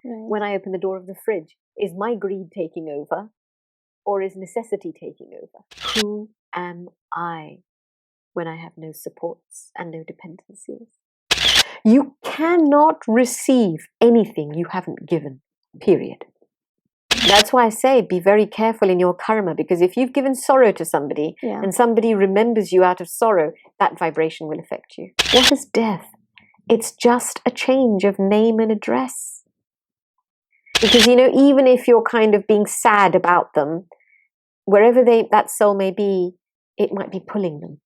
when I open the door of the fridge? Is my greed taking over, or is necessity taking over? Who am I when I have no supports and no dependencies? You cannot receive anything you haven't given, period. That's why I say be very careful in your karma, because if you've given sorrow to somebody and somebody remembers you out of sorrow, that vibration will affect you. What is death? It's just a change of name and address. Because, even if you're kind of being sad about them, wherever that soul may be, it might be pulling them.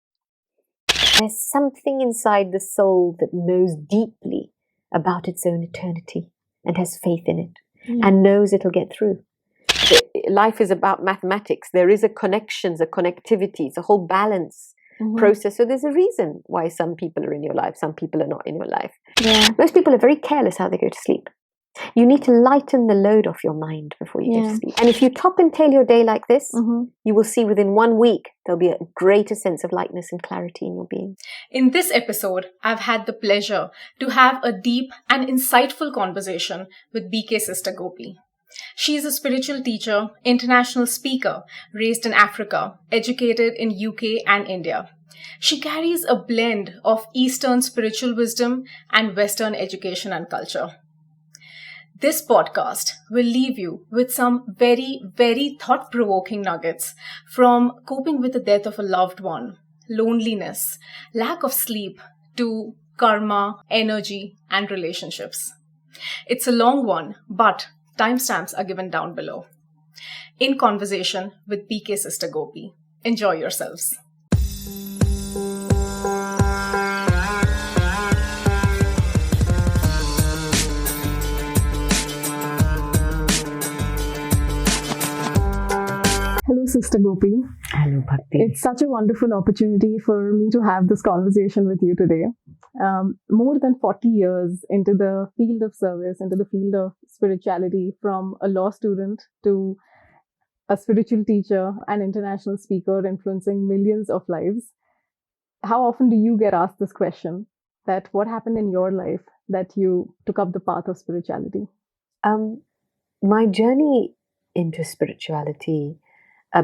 There's something inside the soul that knows deeply about its own eternity and has faith in it and knows it'll get through. Life is about mathematics. There is a connections, a connectivity, it's a whole balance process. So there's a reason why some people are in your life, some people are not in your life. Yeah. Most people are very careless how they go to sleep. You need to lighten the load off your mind before you go to sleep. And if you top and tail your day like this, you will see within 1 week, there'll be a greater sense of lightness and clarity in your being. In this episode, I've had the pleasure to have a deep and insightful conversation with BK sister Gopi. She is a spiritual teacher, international speaker, raised in Africa, educated in UK and India. She carries a blend of Eastern spiritual wisdom and Western education and culture. This podcast will leave you with some very, very thought-provoking nuggets, from coping with the death of a loved one, loneliness, lack of sleep, to karma, energy, and relationships. It's a long one, but timestamps are given down below. In conversation with BK sister Gopi. Enjoy yourselves. Hello, Sister Gopi. Hello, Bhakti. It's such a wonderful opportunity for me to have this conversation with you today. More than 40 years into the field of service, into the field of spirituality, from a law student to a spiritual teacher, an international speaker influencing millions of lives. How often do you get asked this question, that what happened in your life that you took up the path of spirituality? My journey into spirituality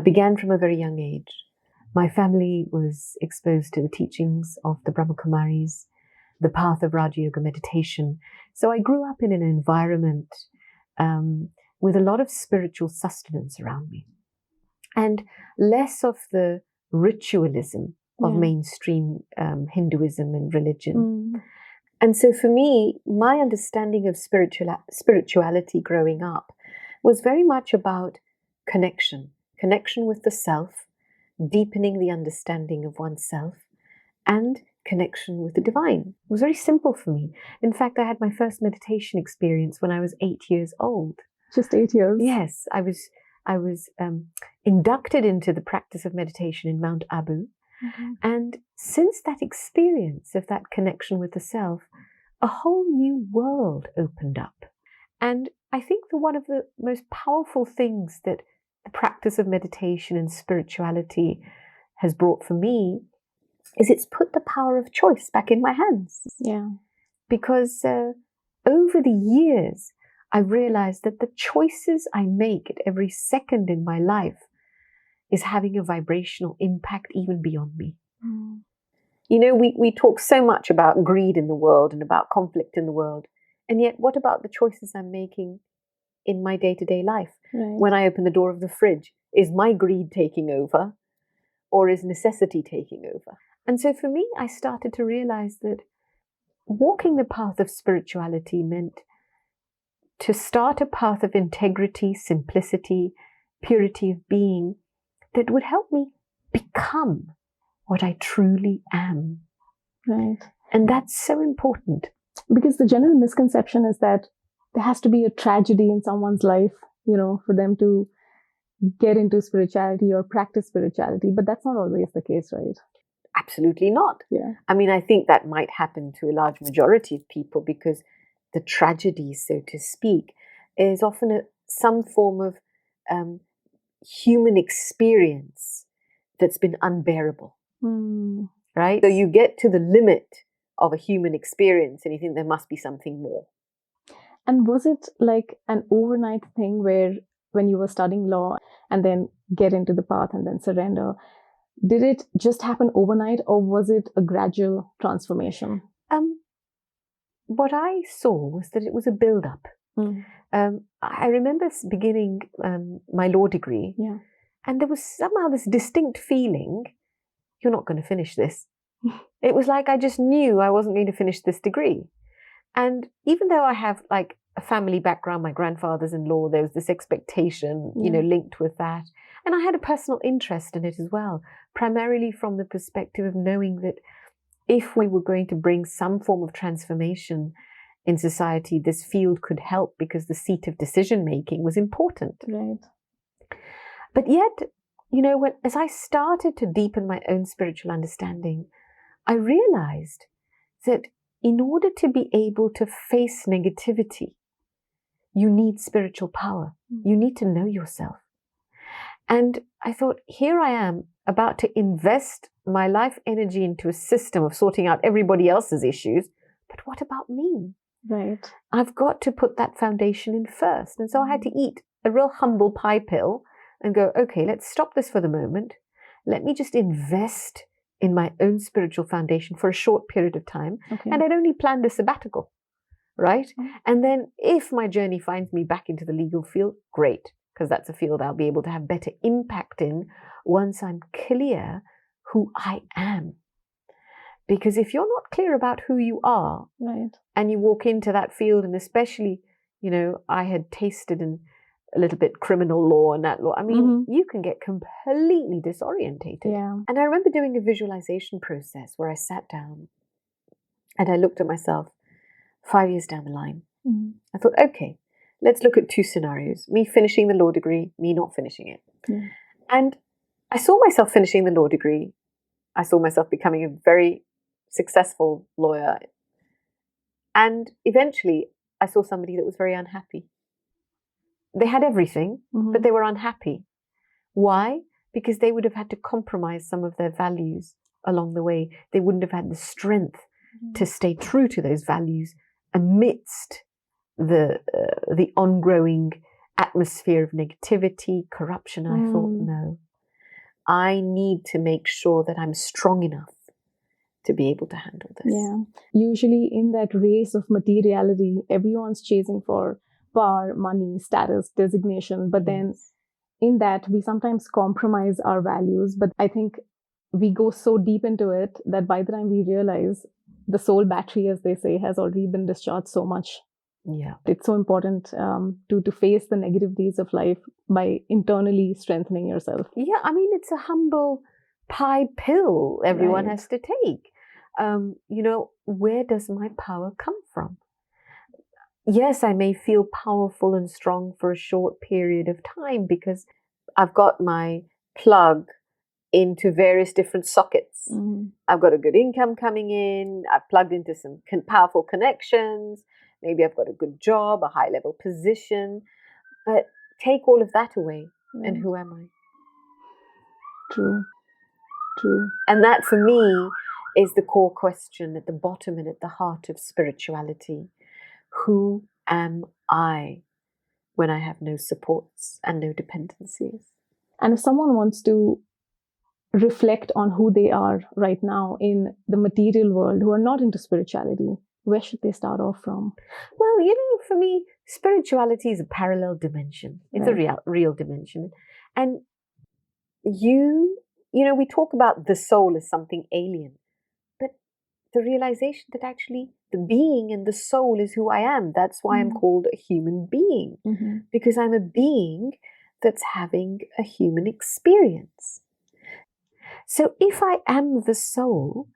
began from a very young age. My family was exposed to the teachings of the Brahma Kumaris, the path of Raja Yoga meditation. So I grew up in an environment with a lot of spiritual sustenance around me, and less of the ritualism of mainstream Hinduism and religion. And so for me, my understanding of spirituality growing up was very much about connection with the self, deepening the understanding of oneself, and connection with the divine. It was very simple for me. In fact, I had my first meditation experience when I was 8 years old. Just 8 years? Yes, I was inducted into the practice of meditation in Mount Abu. And since that experience of that connection with the self, a whole new world opened up. And I think that one of the most powerful things that the practice of meditation and spirituality has brought for me is it's put the power of choice back in my hands. Yeah. Because over the years, I've realized that the choices I make at every second in my life is having a vibrational impact even beyond me. We talk so much about greed in the world and about conflict in the world. And yet, what about the choices I'm making in my day-to-day life? Right. When I open the door of the fridge, is my greed taking over, or is necessity taking over? And so for me, I started to realize that walking the path of spirituality meant to start a path of integrity, simplicity, purity of being that would help me become what I truly am. Right. And that's so important. Because the general misconception is that there has to be a tragedy in someone's life, for them to get into spirituality or practice spirituality. But that's not always the case, right? Absolutely not. Yeah. I mean, I think that might happen to a large majority of people, because the tragedy, so to speak, is often some form of human experience that's been unbearable. Right? So you get to the limit of a human experience and you think there must be something more. And was it like an overnight thing where when you were studying law and then get into the path and then surrender, did it just happen overnight or was it a gradual transformation? What I saw was that it was a build-up. I remember beginning my law degree, and there was somehow this distinct feeling, you're not going to finish this. It was like I just knew I wasn't going to finish this degree. And even though I have like a family background, my grandfather's in law, there was this expectation, linked with that. And I had a personal interest in it as well, primarily from the perspective of knowing that if we were going to bring some form of transformation in society, this field could help because the seat of decision-making was important. Right. But yet, as I started to deepen my own spiritual understanding, I realized that in order to be able to face negativity, you need spiritual power. You need to know yourself. And I thought, here I am about to invest my life energy into a system of sorting out everybody else's issues. But what about me? Right. I've got to put that foundation in first. And so I had to eat a real humble pie pill and go, okay, let's stop this for the moment. Let me just invest in my own spiritual foundation for a short period of time. Okay. And I'd only planned a sabbatical, right? And then if my journey finds me back into the legal field, great, because that's a field I'll be able to have better impact in once I'm clear who I am. Because if you're not clear about who you are, right, and you walk into that field, and especially, I had tasted in a little bit criminal law and that law. I mean, you can get completely disorientated. Yeah. And I remember doing a visualization process where I sat down and I looked at myself 5 years down the line. I thought, okay, let's look at two scenarios. Me finishing the law degree, me not finishing it. Yeah. And I saw myself finishing the law degree. I saw myself becoming a very successful lawyer. And eventually I saw somebody that was very unhappy. They had everything, but they were unhappy. Why? Because they would have had to compromise some of their values along the way. They wouldn't have had the strength to stay true to those values amidst the ongoing atmosphere of negativity, corruption. I thought, no, I need to make sure that I'm strong enough to be able to handle this. Yeah. Usually in that race of materiality, everyone's chasing for power, money, status, designation. But then in that, we sometimes compromise our values. But I think we go so deep into it that by the time we realize the soul battery, as they say, has already been discharged so much. Yeah. It's so important to face the negativities of life by internally strengthening yourself. Yeah, I mean, it's a humble pie pill everyone has to take. Where does my power come from? Yes, I may feel powerful and strong for a short period of time because I've got my plug into various different sockets. I've got a good income coming in. I've plugged into some powerful connections. Maybe I've got a good job, a high-level position. But take all of that away, and who am I? True. And that, for me, is the core question at the bottom and at the heart of spirituality. Who am I when I have no supports and no dependencies? And if someone wants to reflect on who they are right now in the material world, who are not into spirituality, where should they start off from? Well, for me, spirituality is a parallel dimension. It's a real dimension. And we talk about the soul as something alien, but the realization that actually the being and the soul is who I am. That's why I'm called a human being, because I'm a being that's having a human experience. So if I am the soul,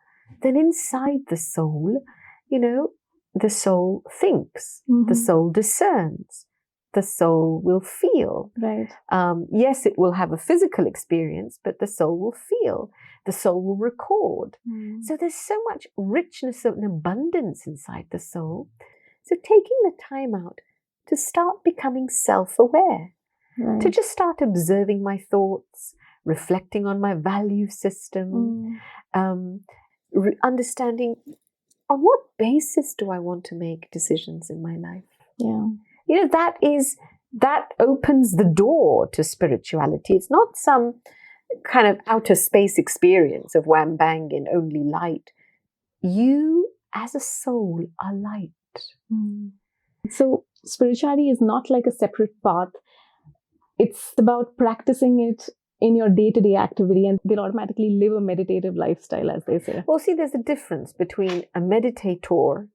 then inside the soul, the soul thinks, the soul discerns, the soul will feel. Right. Yes, it will have a physical experience, but the soul will feel. The soul will record. So there's so much richness and abundance inside the soul. So taking the time out to start becoming self-aware, to just start observing my thoughts, reflecting on my value system, understanding on what basis do I want to make decisions in my life? Yeah. That opens the door to spirituality. It's not some kind of outer space experience of wham bang and only light. You as a soul are light. So spirituality is not like a separate path. It's about practicing it in your day-to-day activity, and they'll automatically live a meditative lifestyle, as they say. Well, see, there's a difference between a meditator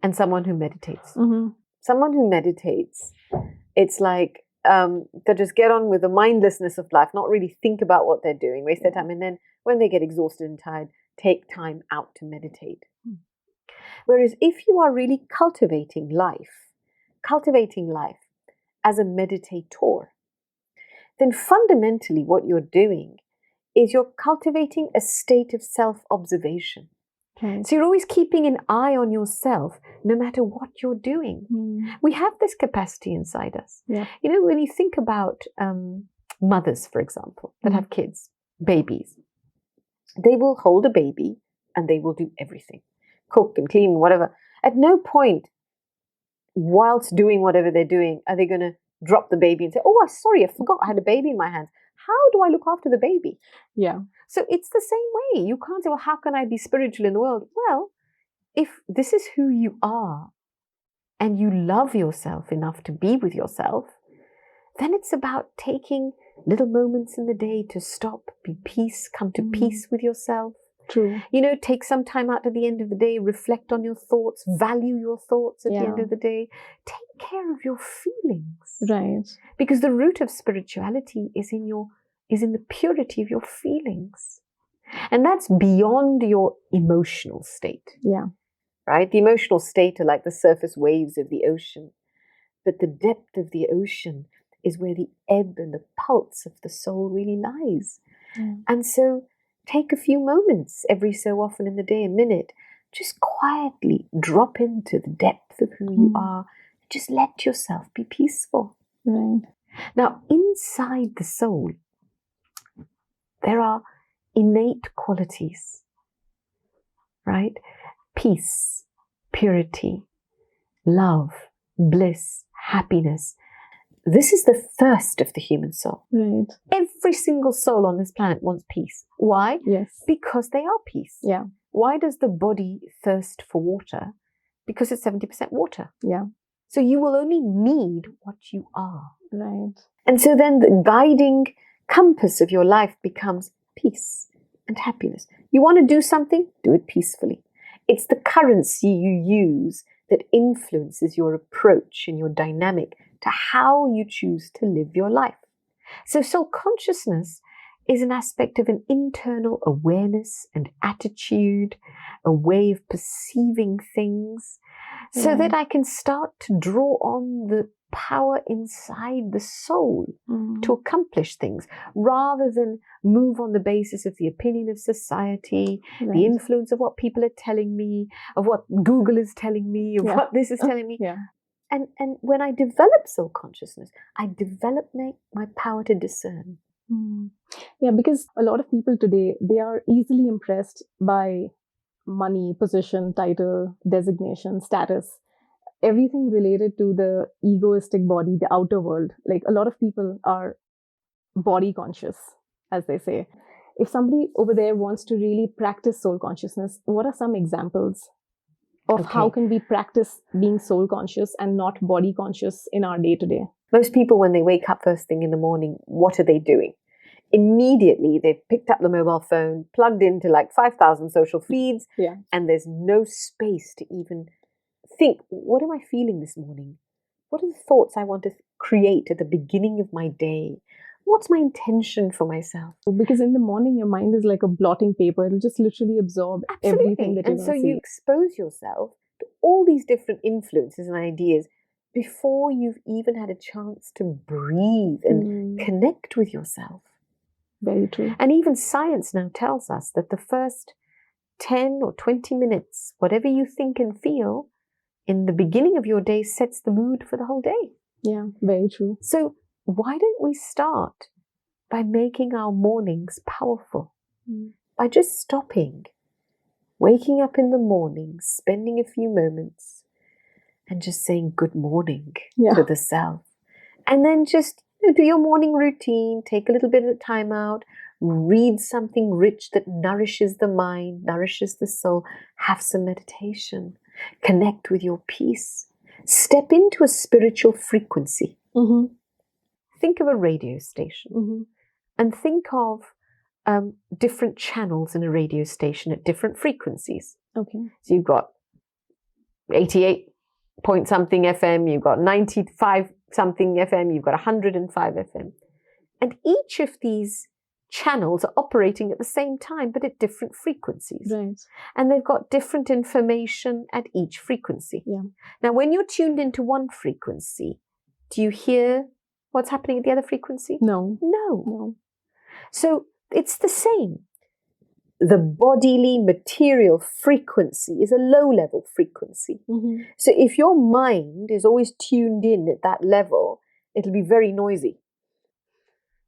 and someone who meditates. Someone who meditates, it's like they just get on with the mindlessness of life, not really think about what they're doing, waste their time, and then when they get exhausted and tired, take time out to meditate. Whereas if you are really cultivating life as a meditator, then fundamentally what you're doing is you're cultivating a state of self-observation. Okay. So you're always keeping an eye on yourself, no matter what you're doing. We have this capacity inside us. Yeah. You know, when you think about mothers, for example, that have kids, babies, they will hold a baby and they will do everything. Cook and clean, whatever. At no point, whilst doing whatever they're doing, are they going to drop the baby and say, oh, sorry, I forgot I had a baby in my hands. How do I look after the baby? Yeah. So it's the same way. You can't say, well, how can I be spiritual in the world? Well, if this is who you are and you love yourself enough to be with yourself, then it's about taking little moments in the day to stop, be peace, come to peace with yourself. True. You know, take some time out at the end of the day, reflect on your thoughts, value your thoughts at the end of the day. Take care of your feelings. Right. Because the root of spirituality is in the purity of your feelings. And that's beyond your emotional state. Yeah. Right? The emotional state are like the surface waves of the ocean. But the depth of the ocean is where the ebb and the pulse of the soul really lies. Yeah. And so take a few moments every so often in the day, a minute, just quietly drop into the depth of who you are. Just let yourself be peaceful. Right. Now, inside the soul, there are innate qualities, right? Peace, purity, love, bliss, happiness. This is the thirst of the human soul. Right. Every single soul on this planet wants peace. Why? Yes. Because they are peace. Yeah. Why does the body thirst for water? Because it's 70% water. Yeah. So you will only need what you are. Right. And so then the guiding compass of your life becomes peace and happiness. You want to do something? Do it peacefully. It's the currency you use that influences your approach and your dynamic to how you choose to live your life. So soul consciousness is an aspect of an internal awareness and attitude, a way of perceiving things, so that I can start to draw on the power inside the soul to accomplish things, rather than move on the basis of the opinion of society, the influence of what people are telling me, of what Google is telling me, of what this is telling me. And when I develop soul consciousness, I develop my power to discern. Yeah, because a lot of people today, they are easily impressed by money, position, title, designation, status, everything related to the egoistic body, the outer world. Like a lot of people are body conscious, as they say. If somebody over there wants to really practice soul consciousness, what are some examples of how can we practice being soul conscious and not body conscious in our day to day? Most people, when they wake up first thing in the morning, what are they doing? Immediately, they've picked up the mobile phone, plugged into like 5,000 social feeds, and there's no space to even think, what am I feeling this morning? What are the thoughts I want to create at the beginning of my day? What's my intention for myself? Because in the morning, your mind is like a blotting paper. It'll just literally absorb everything that you're going to see. And so you expose yourself to all these different influences and ideas before you've even had a chance to breathe and connect with yourself. Very true. And even science now tells us that the first 10 or 20 minutes, whatever you think and feel, in the beginning of your day sets the mood for the whole day. Yeah, very true. So why don't we start by making our mornings powerful? By just stopping, waking up in the morning, spending a few moments, and just saying good morning Yeah. to the self. And then just do your morning routine, take a little bit of time out, read something rich that nourishes the mind, nourishes the soul, have some meditation, connect with your peace, step into a spiritual frequency. Mm-hmm. Think of a radio station Mm-hmm. and think of different channels in a radio station at different frequencies. Okay. So you've got 88 point something FM, you've got 95 something FM, you've got 105 FM. And each of these channels are operating at the same time, but at different frequencies. Right. And they've got different information at each frequency. Yeah. Now, when you're tuned into one frequency, do you hear what's happening at the other frequency? No. No. So it's the same. The bodily material frequency is a low-level frequency. Mm-hmm. So if your mind is always tuned in at that level, it'll be very noisy.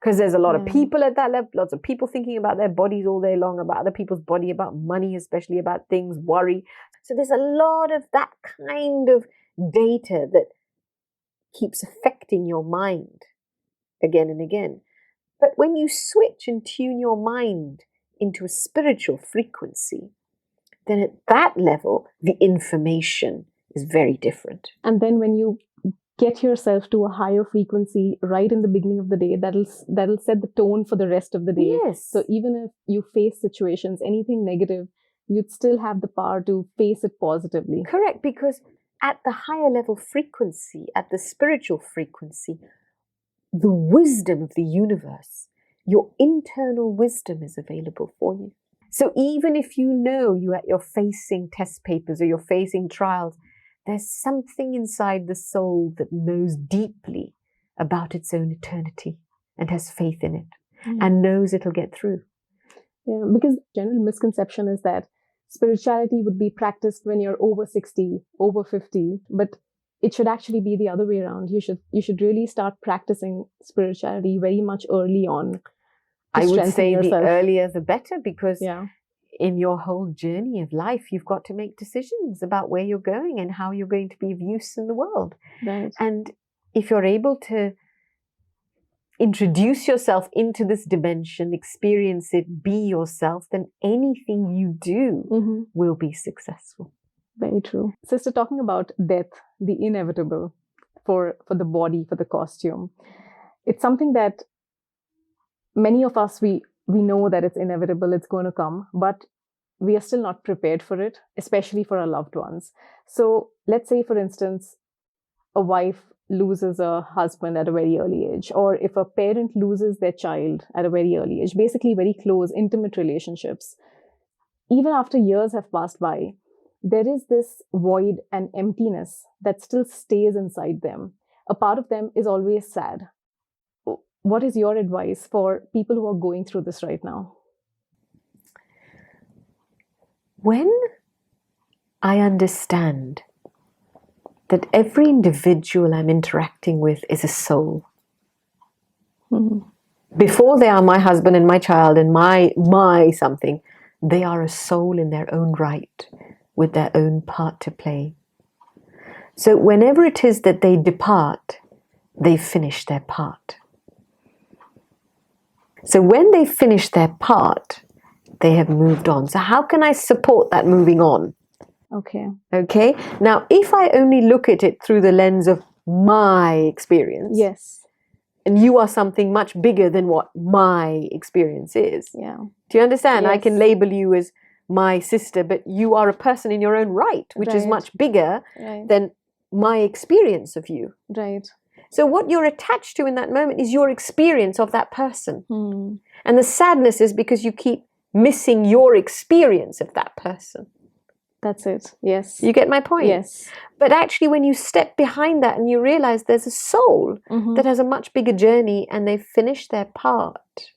Because there's a lot of people at that level, lots of people thinking about their bodies all day long, about other people's body, about money, especially about things, worry. So there's a lot of that kind of data that keeps affecting your mind again and again. But when you switch and tune your mind into a spiritual frequency, then at that level, the information is very different. And then when you get yourself to a higher frequency right in the beginning of the day, that'll set the tone for the rest of the day. Yes. So even if you face situations, anything negative, you'd still have the power to face it positively. Correct, because at the higher level frequency, at the spiritual frequency, the wisdom of the universe, your internal wisdom is available for you. So even if you know you're facing test papers or you're facing trials, there's something inside the soul that knows deeply about its own eternity and has faith in it and knows it'll get through. Yeah, because general misconception is that spirituality would be practiced when you're over 60, over 50, but it should actually be the other way around. You should really start practicing spirituality very much early on. I would say the earlier the better, because in your whole journey of life, you've got to make decisions about where you're going and how you're going to be of use in the world. Right. And if you're able to introduce yourself into this dimension, experience it, be yourself, then anything you do will be successful. Very true. Sister, talking about death, the inevitable for the body, for the costume, it's something that many of us, we know that it's inevitable, it's going to come, but we are still not prepared for it, especially for our loved ones. So let's say, for instance, a wife loses a husband at a very early age, or if a parent loses their child at a very early age, basically very close, intimate relationships. Even after years have passed by, there is this void and emptiness that still stays inside them. A part of them is always sad. What is your advice for people who are going through this right now? When I understand that every individual I'm interacting with is a soul. Before they are my husband and my child and my something, they are a soul in their own right, with their own part to play. So whenever it is that they depart, they finish their part. So when they finish their part, they have moved on. So how can I support that moving on? Okay. Now, if I only look at it through the lens of my experience, and you are something much bigger than what my experience is. Do you understand? I can label you as my sister, but you are a person in your own right, which is much bigger than my experience of you. So what you're attached to in that moment is your experience of that person. And the sadness is because you keep missing your experience of that person. That's it. Yes. You get my point? Yes. But actually, when you step behind that and you realize there's a soul that has a much bigger journey and they've finished their part,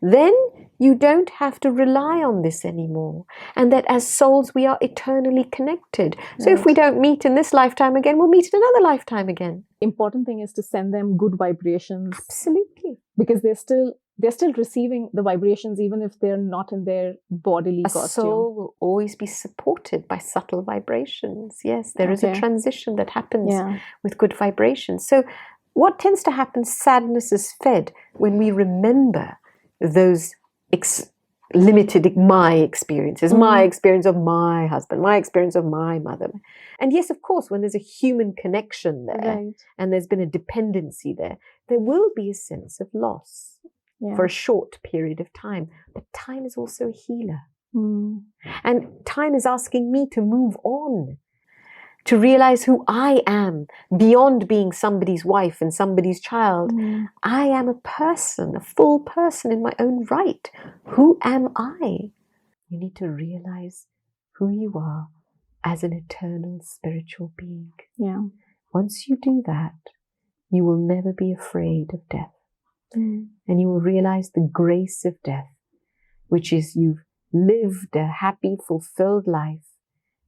then you don't have to rely on this anymore. And that as souls, we are eternally connected. So if we don't meet in this lifetime again, we'll meet in another lifetime again. Important thing is to send them good vibrations. Absolutely. because they're still receiving the vibrations even if they're not in their bodily A costume. soul will always be supported by subtle vibrations. Yes, there is a Okay. transition that happens Yeah. with good vibrations. So what tends to happen, sadness is fed when we remember those limited my experiences, my experience of my husband, my experience of my mother. And yes, of course, when there's a human connection there, Right. and there's been a dependency there will be a sense of loss. Yeah. For a short period of time. But time is also a healer. Mm. And time is asking me to move on, to realize who I am beyond being somebody's wife and somebody's child. I am a person, a full person in my own right. Who am I? You need to realize who you are as an eternal spiritual being. Yeah. Once you do that, you will never be afraid of death. And you will realize the grace of death, which is you've lived a happy, fulfilled life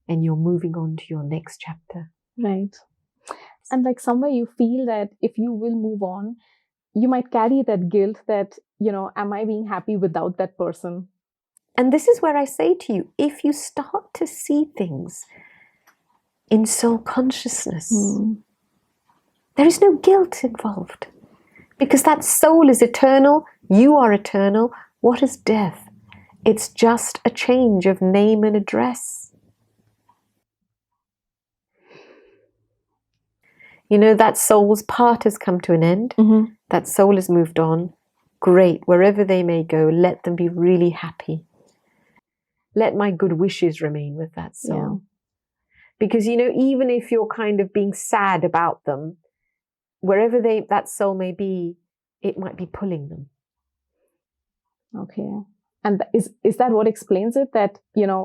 and you're moving on to your next chapter. Right. And like somewhere you feel that if you will move on, you might carry that guilt that, am I being happy without that person? And this is where I say to you, if you start to see things in soul consciousness, there is no guilt involved. Because that soul is eternal, you are eternal. What is death? It's just a change of name and address. That soul's part has come to an end. That soul has moved on. Great. Wherever they may go, let them be really happy. Let my good wishes remain with that soul. Yeah. Because, even if you're kind of being sad about them, wherever that soul may be, it might be pulling them. Okay. And is that what explains it? That,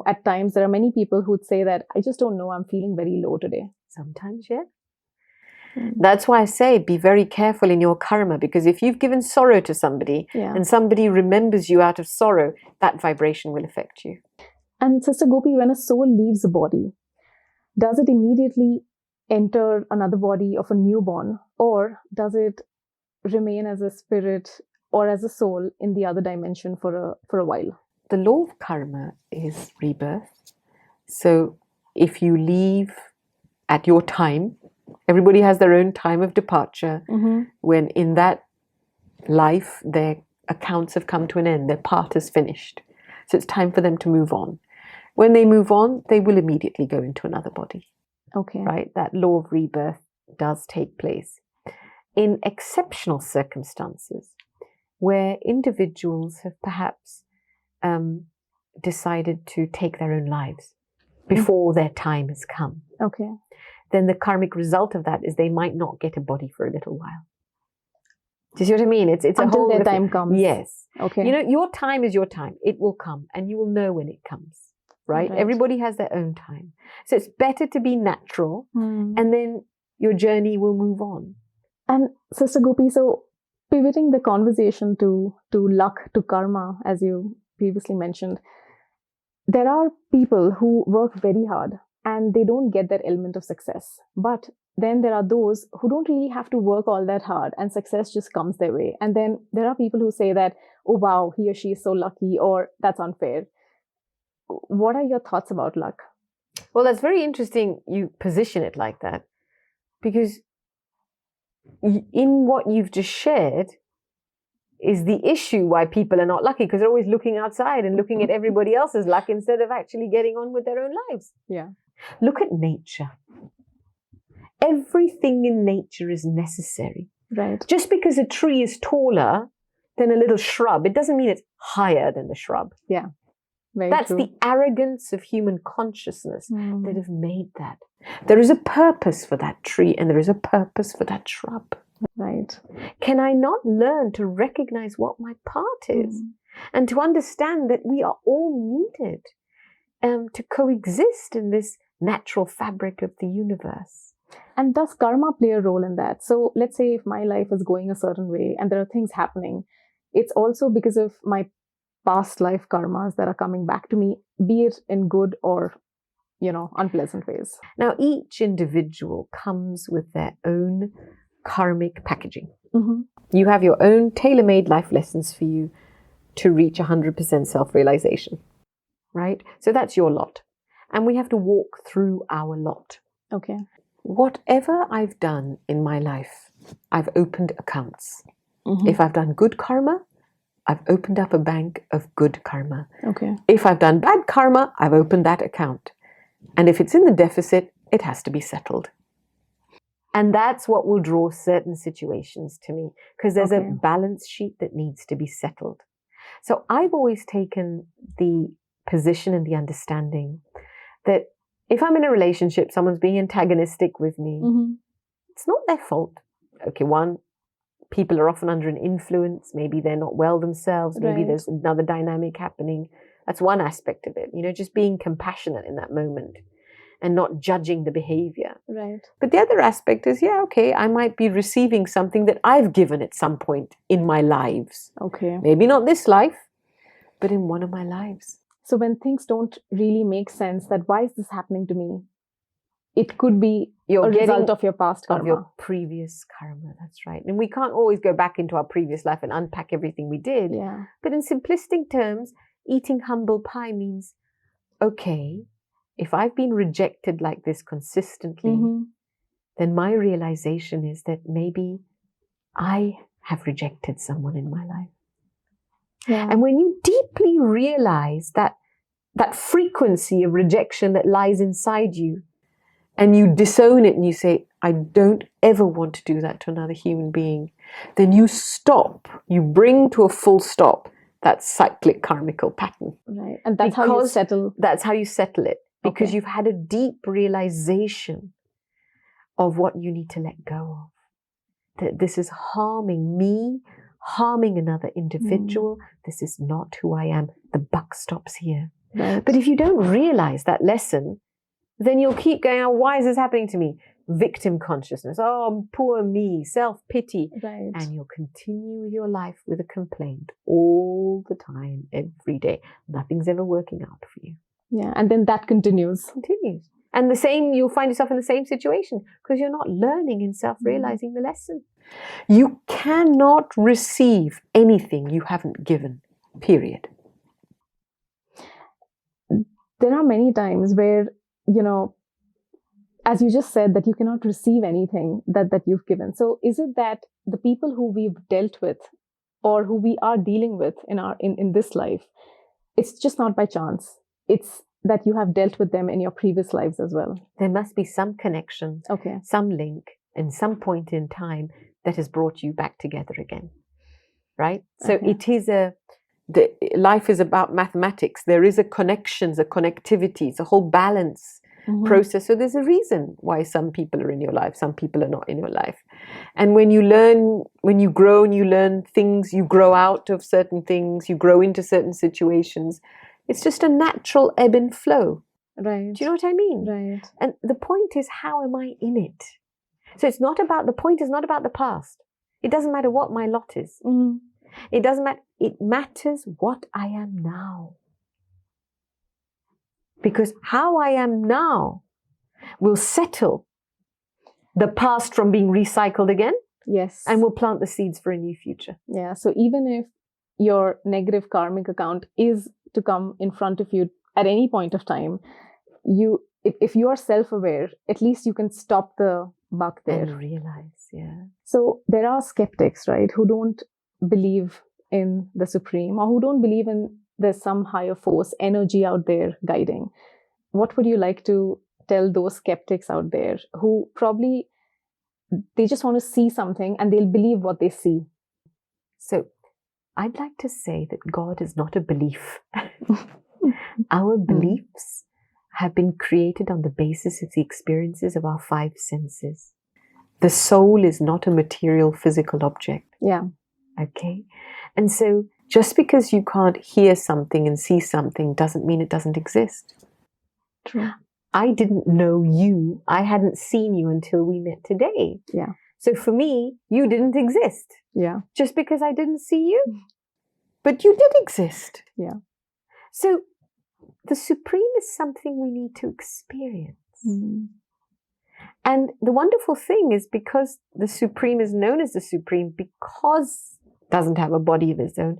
at times there are many people who would say that, I just don't know, I'm feeling very low today. Sometimes, yeah. That's why I say be very careful in your karma, because if you've given sorrow to somebody and somebody remembers you out of sorrow, that vibration will affect you. And Sister Gopi, when a soul leaves a body, does it immediately enter another body of a newborn, or does it remain as a spirit or as a soul in the other dimension for a while? The law of karma is rebirth. So if you leave at your time, everybody has their own time of departure, when in that life their accounts have come to an end, their part is finished. So it's time for them to move on. When they move on, they will immediately go into another body. Okay. Right? That law of rebirth does take place. In exceptional circumstances, where individuals have perhaps decided to take their own lives before their time has come, okay, then the karmic result of that is they might not get a body for a little while. Do you see what I mean? It's until a whole their time comes. Yes. Okay. Your time is your time. It will come, and you will know when it comes. Right? Everybody has their own time. So it's better to be natural, and then your journey will move on. And Sister Gopi, so pivoting the conversation to luck, to karma, as you previously mentioned, there are people who work very hard and they don't get that element of success. But then there are those who don't really have to work all that hard and success just comes their way. And then there are people who say that, oh wow, he or she is so lucky, or that's unfair. What are your thoughts about luck? Well, that's very interesting you position it like that, because in what you've just shared is the issue why people are not lucky, because they're always looking outside and looking at everybody else's luck instead of actually getting on with their own lives. Yeah. Look at nature. Everything in nature is necessary. Right. Just because a tree is taller than a little shrub, it doesn't mean it's higher than the shrub. Yeah. That's true. The arrogance of human consciousness that have made that. There is a purpose for that tree and there is a purpose for that shrub. Right. Can I not learn to recognize what my part is and to understand that we are all needed to coexist in this natural fabric of the universe? And does karma play a role in that? So let's say if my life is going a certain way and there are things happening, it's also because of my past life karmas that are coming back to me, be it in good or, unpleasant ways. Now, each individual comes with their own karmic packaging. You have your own tailor-made life lessons for you to reach 100% self-realization, right? So that's your lot. And we have to walk through our lot. Okay. Whatever I've done in my life, I've opened accounts. Mm-hmm. If I've done good karma, I've opened up a bank of good karma. Okay. If I've done bad karma, I've opened that account. And if it's in the deficit, it has to be settled. And that's what will draw certain situations to me, because there's a balance sheet that needs to be settled. So I've always taken the position and the understanding that if I'm in a relationship, someone's being antagonistic with me, it's not their fault. Okay, one, people are often under an influence. Maybe they're not well themselves. Maybe there's another dynamic happening. That's one aspect of it, just being compassionate in that moment and not judging the behavior. Right. But the other aspect is, I might be receiving something that I've given at some point in my lives. Okay. Maybe not this life, but in one of my lives. So when things don't really make sense, that why is this happening to me? It could be a result of your past karma. Of your previous karma, that's right. And we can't always go back into our previous life and unpack everything we did. Yeah. But in simplistic terms, eating humble pie means, okay, if I've been rejected like this consistently, then my realization is that maybe I have rejected someone in my life. Yeah. And when you deeply realize that frequency of rejection that lies inside you, and you disown it and you say, I don't ever want to do that to another human being, then you stop, you bring to a full stop that cyclic karmical pattern. Right. And that's how you settle. That's how you settle it. Because you've had a deep realization of what you need to let go of. That this is harming me, harming another individual. This is not who I am. The buck stops here. Right. But if you don't realize that lesson, then you'll keep going, why is this happening to me? Victim consciousness. Oh, poor me, self-pity. Right. And you'll continue with your life with a complaint all the time, every day. Nothing's ever working out for you. Yeah, and then that continues. And the same, you'll find yourself in the same situation because you're not learning and self-realizing the lesson. You cannot receive anything you haven't given, period. There are many times where, as you just said, that you cannot receive anything that you've given. So is it that the people who we've dealt with or who we are dealing with in this life, it's just not by chance? It's that you have dealt with them in your previous lives as well. There must be some connection, some link, and some point in time that has brought you back together again, right? So it is life is about mathematics. There is a connections, a connectivity, it's a whole balance process. So there's a reason why some people are in your life, some people are not in your life. And when you learn, when you grow and you learn things, you grow out of certain things, you grow into certain situations. It's just a natural ebb and flow. Right. Do you know what I mean? Right. And the point is, how am I in it? So the point is not about the past. It doesn't matter what my lot is. It doesn't matter. It matters what I am now. Because how I am now will settle the past from being recycled again. Yes. And will plant the seeds for a new future. Yeah. So even if your negative karmic account is to come in front of you at any point of time, if you are self-aware, at least you can stop the buck there. And realize, So there are skeptics, right, who don't believe in the Supreme or who don't believe in there's some higher force, energy out there guiding. What would you like to tell those skeptics out there who probably, they just want to see something and they'll believe what they see? So I'd like to say that God is not a belief. Our beliefs have been created on the basis of the experiences of our five senses. The soul is not a material, physical object. Yeah. Okay? And so just because you can't hear something and see something doesn't mean it doesn't exist. True. I didn't know you. I hadn't seen you until we met today. Yeah. So for me, you didn't exist. Yeah. Just because I didn't see you. But you did exist. Yeah. So the Supreme is something we need to experience. And the wonderful thing is, because the Supreme is known as the Supreme, because it doesn't have a body of its own,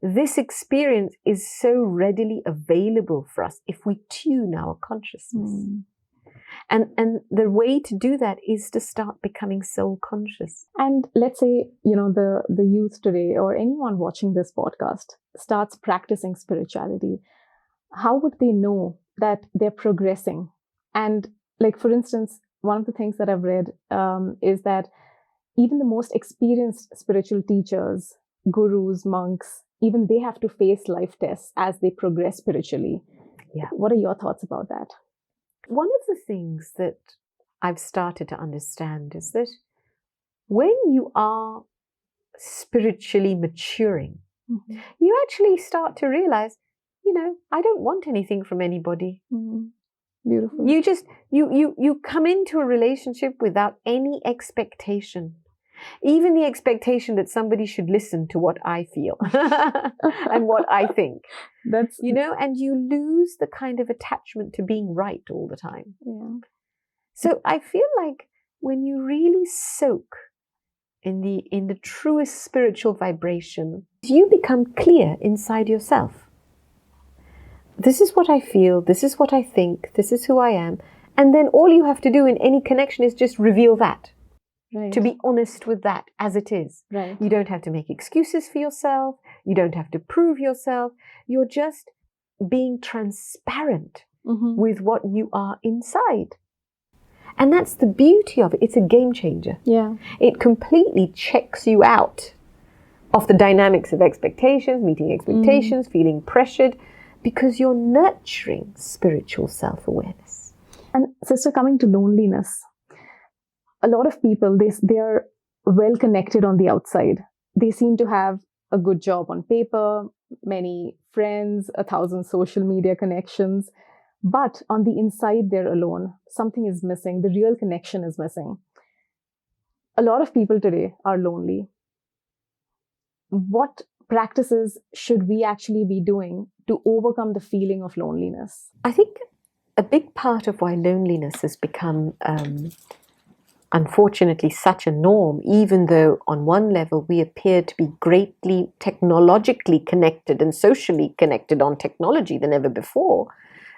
this experience is so readily available for us if we tune our consciousness. And the way to do that is to start becoming soul conscious. And let's say, the youth today, or anyone watching this podcast, starts practicing spirituality. How would they know that they're progressing? And like, for instance, one of the things that I've read is that even the most experienced spiritual teachers, gurus, monks, even they have to face life tests as they progress spiritually. Yeah. What are your thoughts about that? One of the things that I've started to understand is that when you are spiritually maturing, you actually start to realize, I don't want anything from anybody. Beautiful. You just, you come into a relationship without any expectation. Even the expectation that somebody should listen to what I feel and what I think. That's, and you lose the kind of attachment to being right all the time. Yeah. So I feel like when you really soak in the truest spiritual vibration, you become clear inside yourself. This is what I feel, this is what I think, this is who I am. And then all you have to do in any connection is just reveal that. Right. To be honest with that as it is. Right. You don't have to make excuses for yourself. You don't have to prove yourself. You're just being transparent with what you are inside. And that's the beauty of it. It's a game changer. Yeah. It completely checks you out of the dynamics of expectations, meeting expectations, feeling pressured, because you're nurturing spiritual self-awareness. And sister, coming to loneliness, a lot of people, they are well connected on the outside. They seem to have a good job on paper, many friends, 1,000 social media connections. But on the inside, they're alone. Something is missing. The real connection is missing. A lot of people today are lonely. What practices should we actually be doing to overcome the feeling of loneliness? I think a big part of why loneliness has become unfortunately such a norm, even though on one level we appear to be greatly technologically connected and socially connected on technology than ever before,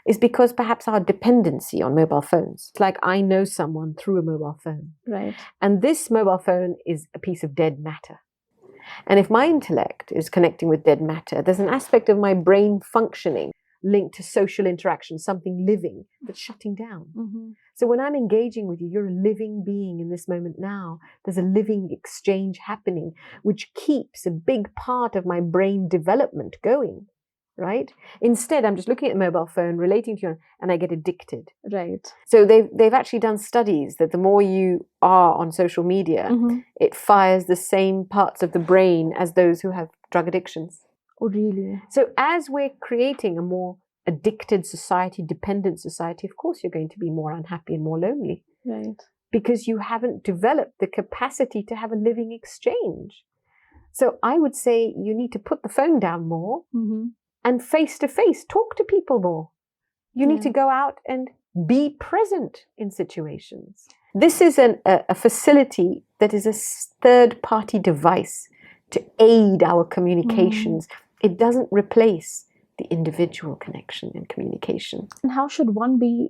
is because perhaps our dependency on mobile phones. It's like I know someone through a mobile phone. Right. And this mobile phone is a piece of dead matter. And if my intellect is connecting with dead matter, there's an aspect of my brain functioning linked to social interaction, something living, that's shutting down. So when I'm engaging with you, you're a living being in this moment now. There's a living exchange happening, which keeps a big part of my brain development going, right? Instead, I'm just looking at the mobile phone, relating to you, and I get addicted. Right. So they've actually done studies that the more you are on social media, it fires the same parts of the brain as those who have drug addictions. Oh, really? So as we're creating a more addicted society, dependent society, of course you're going to be more unhappy and more lonely. Right. Because you haven't developed the capacity to have a living exchange. So I would say you need to put the phone down more and face-to-face talk to people more. You need to go out and be present in situations. This is a facility that is a third-party device to aid our communications. It doesn't replace the individual connection and communication. And how should one be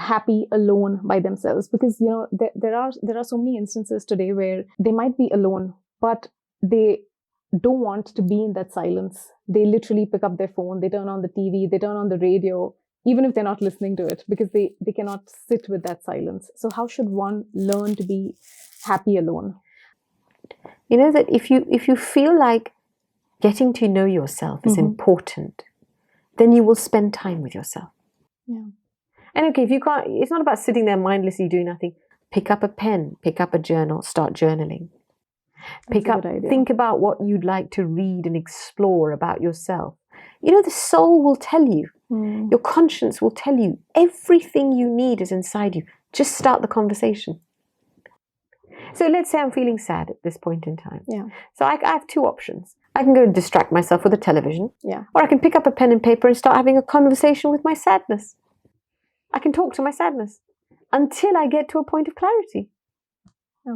happy alone by themselves? Because there are so many instances today where they might be alone, but they don't want to be in that silence. They literally pick up their phone, they turn on the TV, they turn on the radio, even if they're not listening to it, because they cannot sit with that silence. So how should one learn to be happy alone? You know that if you feel like getting to know yourself is important, then you will spend time with yourself. Yeah. And okay, if you can't, it's not about sitting there mindlessly doing nothing. Pick up a pen, pick up a journal, start journaling. Think about what you'd like to read and explore about yourself. The soul will tell you. Your conscience will tell you. Everything you need is inside you. Just start the conversation. So let's say I'm feeling sad at this point in time. Yeah. So I have two options. I can go and distract myself with the television. Yeah. Or I can pick up a pen and paper and start having a conversation with my sadness. I can talk to my sadness. until I get to a point of clarity.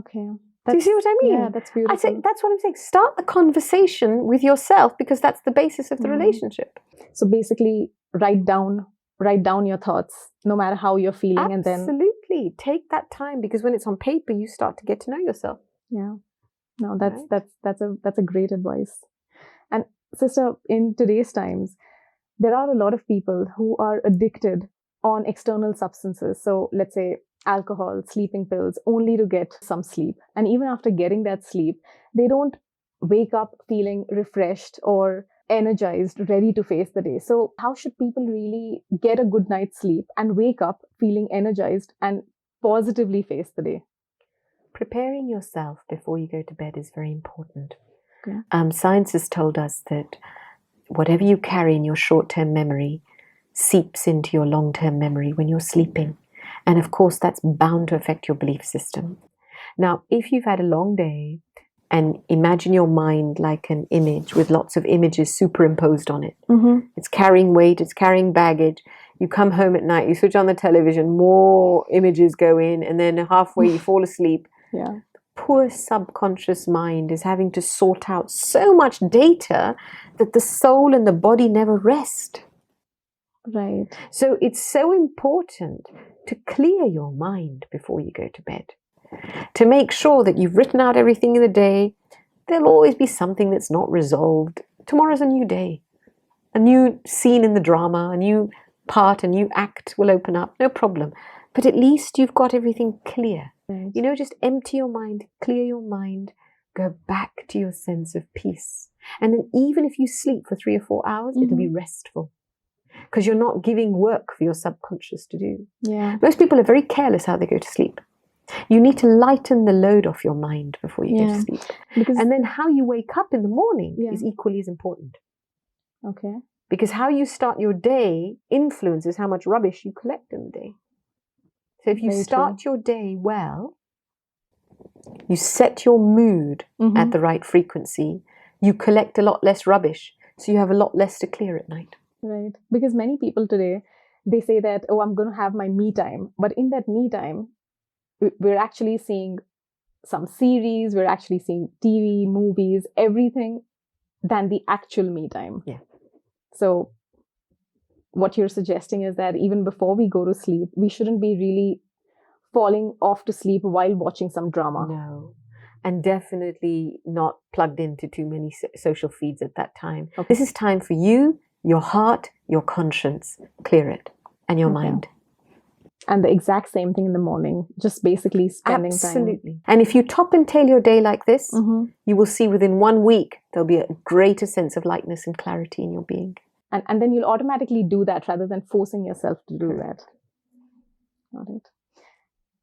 Okay. Do you see what I mean? Yeah, that's beautiful. I say, that's what I'm saying. Start the conversation with yourself, because that's the basis of the relationship. So basically, write down your thoughts, no matter how you're feeling, and then absolutely take that time, because when it's on paper, you start to get to know yourself. yeah. No, that's a great advice. And sister, in today's times, there are a lot of people who are addicted on external substances. So let's say alcohol, sleeping pills, only to get some sleep. And even after getting that sleep, they don't wake up feeling refreshed or energized, ready to face the day. So how should people really get a good night's sleep and wake up feeling energized and positively face the day? Preparing yourself before you go to bed is very important. Okay. Science has told us that whatever you carry in your short-term memory seeps into your long-term memory when you're sleeping. And of course, that's bound to affect your belief system. Now, if you've had a long day, and imagine your mind like an image with lots of images superimposed on it. It's carrying weight, it's carrying baggage. You come home at night, you switch on the television, more images go in, and then halfway you fall asleep. Yeah. Poor subconscious mind is having to sort out so much data that the soul and the body never rest. Right. So it's so important to clear your mind before you go to bed, to make sure that you've written out everything in the day. There'll always be something that's not resolved. Tomorrow's a new day, a new scene in the drama, a new part, a new act will open up, no problem. But at least you've got everything clear. Right. You know, just empty your mind, clear your mind, go back to your sense of peace. And then even if you sleep for 3 or 4 hours, it'll be restful, because you're not giving work for your subconscious to do. Yeah. Most people are very careless how they go to sleep. You need to lighten the load off your mind before you go to sleep. And then how you wake up in the morning is equally as important. Okay. Because how you start your day influences how much rubbish you collect in the day. So if you start your day well, you set your mood at the right frequency, you collect a lot less rubbish. So you have a lot less to clear at night. Right. Because many people today, they say that, oh, I'm going to have my me time. But in that me time, we're actually seeing some series, we're actually seeing TV, movies, everything than the actual me time. Yeah. So what you're suggesting is that even before we go to sleep, we shouldn't be really falling off to sleep while watching some drama. No. And definitely not plugged into too many social feeds at that time. Okay. This is time for you, your heart, your conscience. Clear it. And your mind. And the exact same thing in the morning. Just basically spending time. Absolutely. And if you top and tail your day like this, you will see within 1 week, there'll be a greater sense of lightness and clarity in your being. And then you'll automatically do that rather than forcing yourself to do that. Got it.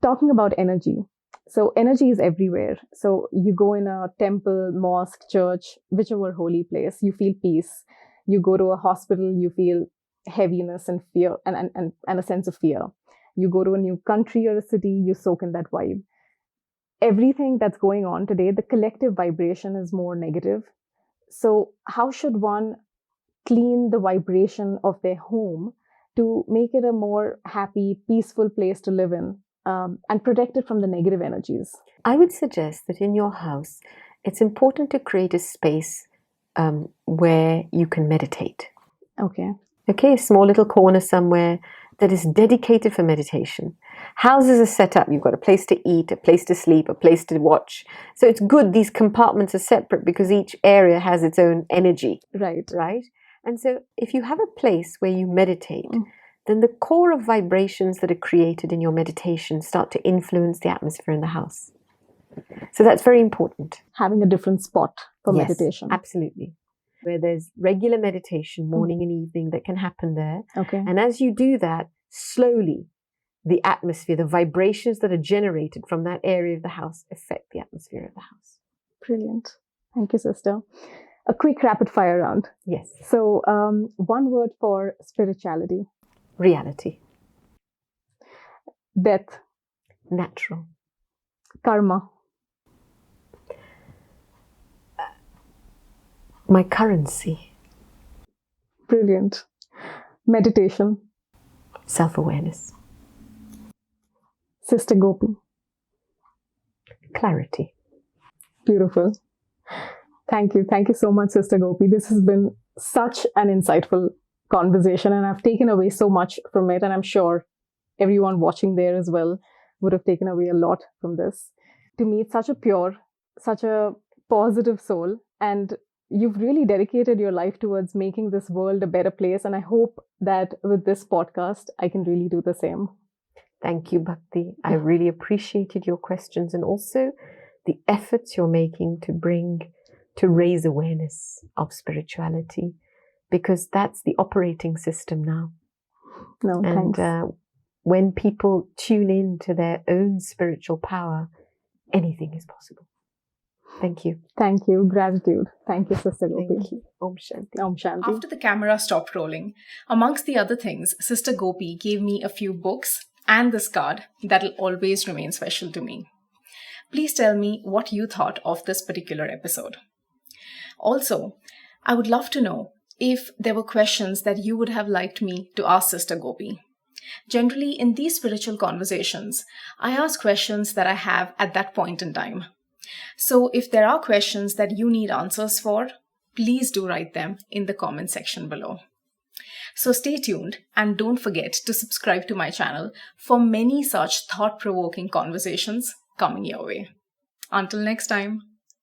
Talking about energy. So energy is everywhere. So you go in a temple, mosque, church, whichever holy place, you feel peace. You go to a hospital, you feel heaviness and fear and a sense of fear. You go to a new country or a city, you soak in that vibe. Everything that's going on today, the collective vibration is more negative. So how should one clean the vibration of their home to make it a more happy, peaceful place to live in, and protect it from the negative energies? I would suggest that in your house, it's important to create a space where you can meditate. Okay. Okay, a small little corner somewhere that is dedicated for meditation. Houses are set up. You've got a place to eat, a place to sleep, a place to watch. So it's good these compartments are separate because each area has its own energy. Right. Right? And so if you have a place where you meditate, then the core of vibrations that are created in your meditation start to influence the atmosphere in the house. So that's very important. Having a different spot for meditation. Absolutely. Where there's regular meditation, morning and evening, that can happen there. Okay. And as you do that, slowly, the atmosphere, the vibrations that are generated from that area of the house affect the atmosphere of the house. Brilliant. Thank you, sister. A quick rapid fire round. Yes. So, one word for spirituality. Reality. Death. Natural. Karma. My currency. Brilliant. Meditation. Self-awareness. Sister Gopi. Clarity. Beautiful. Thank you. Thank you so much, Sister Gopi. This has been such an insightful conversation, and I've taken away so much from it. And I'm sure everyone watching there as well would have taken away a lot from this. To meet such a pure, such a positive soul, and you've really dedicated your life towards making this world a better place. And I hope that with this podcast, I can really do the same. Thank you, Bhakti. I really appreciated your questions and also the efforts you're making to raise awareness of spirituality, because that's the operating system now. No, and thanks. When people tune in to their own spiritual power, anything is possible. Thank you. Thank you. Gratitude. Thank you, Sister Gopi. Thank you. Om Shanti. Om Shanti. After the camera stopped rolling, amongst the other things, Sister Gopi gave me a few books and this card that'll always remain special to me. Please tell me what you thought of this particular episode. Also, I would love to know if there were questions that you would have liked me to ask Sister Gopi. Generally, in these spiritual conversations, I ask questions that I have at that point in time. So if there are questions that you need answers for, please do write them in the comment section below. So stay tuned and don't forget to subscribe to my channel for many such thought-provoking conversations coming your way. Until next time.